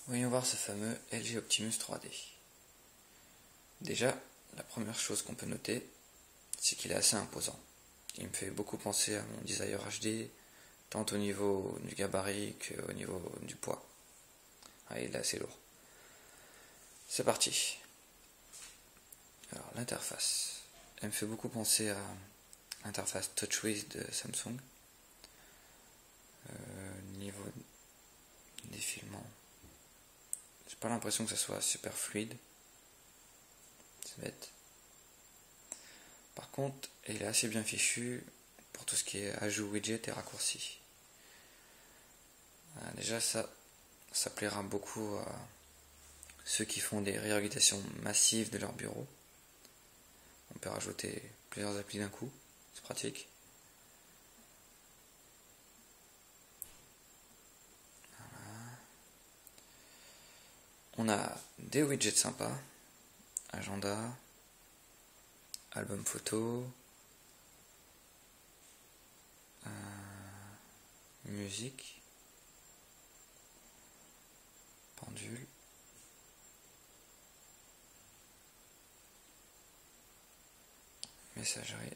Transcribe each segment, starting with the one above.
Voyons voir ce fameux LG Optimus 3D. Déjà, la première chose qu'on peut noter, c'est qu'il est assez imposant. Il me fait beaucoup penser à mon Desire HD, tant au niveau du gabarit qu'au niveau du poids. Ah, il est assez lourd. C'est parti. Alors, l'interface. Elle me fait beaucoup penser à l'interface TouchWiz de Samsung. Niveau défilement, j'ai pas l'impression que ça soit super fluide. C'est bête. Par contre, il est assez bien fichu pour tout ce qui est ajout widget et raccourcis. Déjà, ça plaira beaucoup à ceux qui font des réorganisations massives de leur bureau. On peut rajouter plusieurs applis d'un coup, c'est pratique. On a des widgets sympas, agenda, album photo, musique, pendule, messagerie,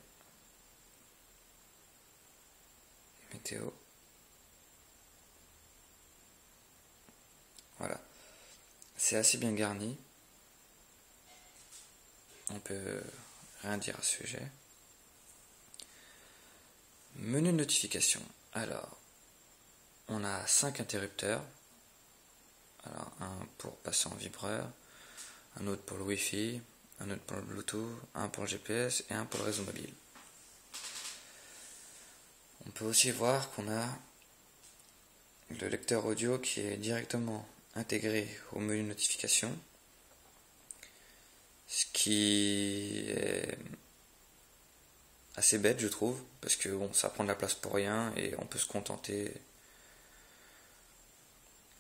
météo. Voilà. C'est assez bien garni. On peut rien dire à ce sujet. Menu de notification. Alors, on a 5 interrupteurs. Alors, un pour passer en vibreur, un autre pour le Wi-Fi, un autre pour le Bluetooth, un pour le GPS et un pour le réseau mobile. On peut aussi voir qu'on a le lecteur audio qui est directement intégré au menu de notification, ce qui est assez bête je trouve, parce que bon, ça prend de la place pour rien et on peut se contenter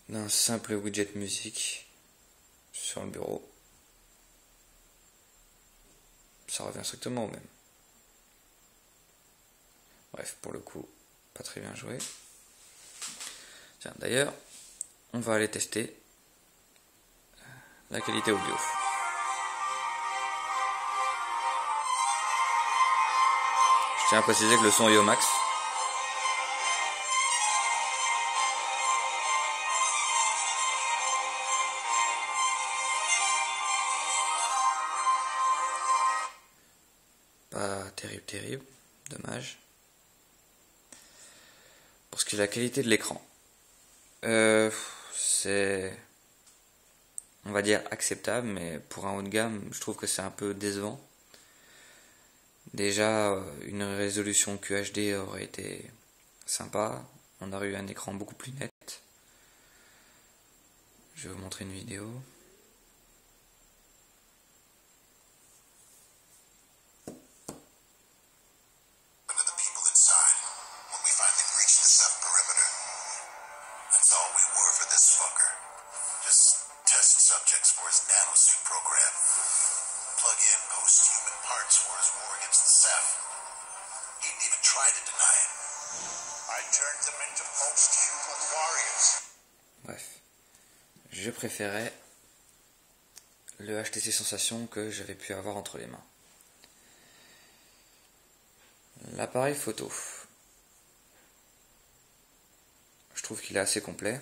d'un simple widget musique sur le bureau. Ça revient strictement au même. Bref, pour le coup, pas très bien joué. Tiens, d'ailleurs, on va aller tester la qualité audio. Je tiens à préciser que le son est au max. Pas terrible, dommage. Pour ce qui est de la qualité de l'écran, c'est, on va dire, acceptable, mais pour un haut de gamme, je trouve que c'est un peu décevant. Déjà, une résolution QHD aurait été sympa. On aurait eu un écran beaucoup plus net. Je vais vous montrer une vidéo. Bref, je préférais le HTC Sensation que j'avais pu avoir entre les mains. L'appareil photo, je trouve qu'il est assez complet.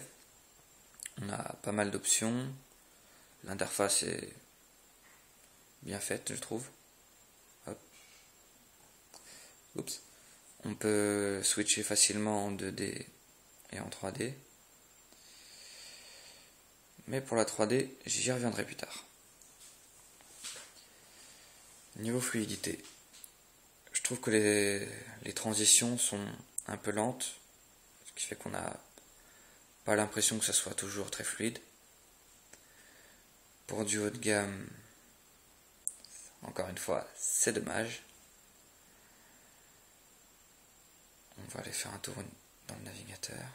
On a pas mal d'options. L'interface est bien faite, je trouve. Hop. Oups. On peut switcher facilement en 2D et en 3D. Mais pour la 3D, j'y reviendrai plus tard. Niveau fluidité, je trouve que les transitions sont un peu lentes, ce qui fait qu'on n'a pas l'impression que ça soit toujours très fluide. Pour du haut de gamme, encore une fois, c'est dommage. On va aller faire un tour dans le navigateur.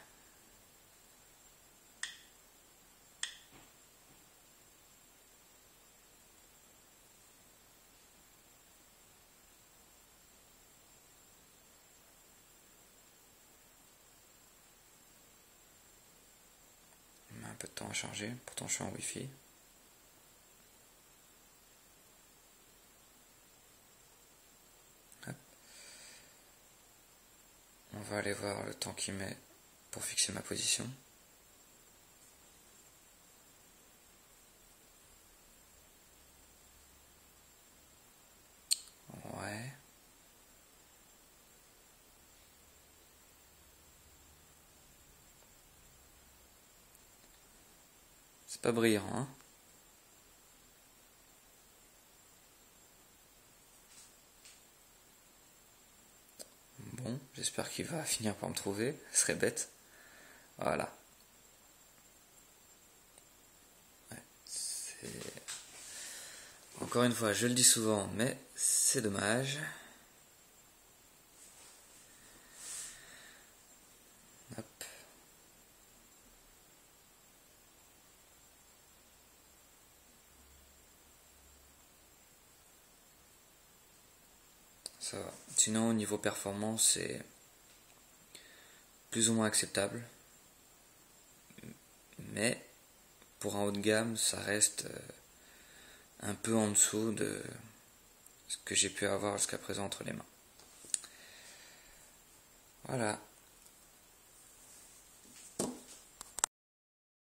peu de temps à charger, pourtant je suis en Wi-Fi. Hop. On va aller voir le temps qu'il met pour fixer ma position. Ouais. C'est pas brillant, hein. Bon, j'espère qu'il va finir par me trouver, ce serait bête. Voilà. Ouais, encore une fois, je le dis souvent, mais c'est dommage. Hop. Ça va. Sinon, au niveau performance, c'est plus ou moins acceptable. Mais pour un haut de gamme, ça reste un peu en dessous de ce que j'ai pu avoir jusqu'à présent entre les mains. Voilà.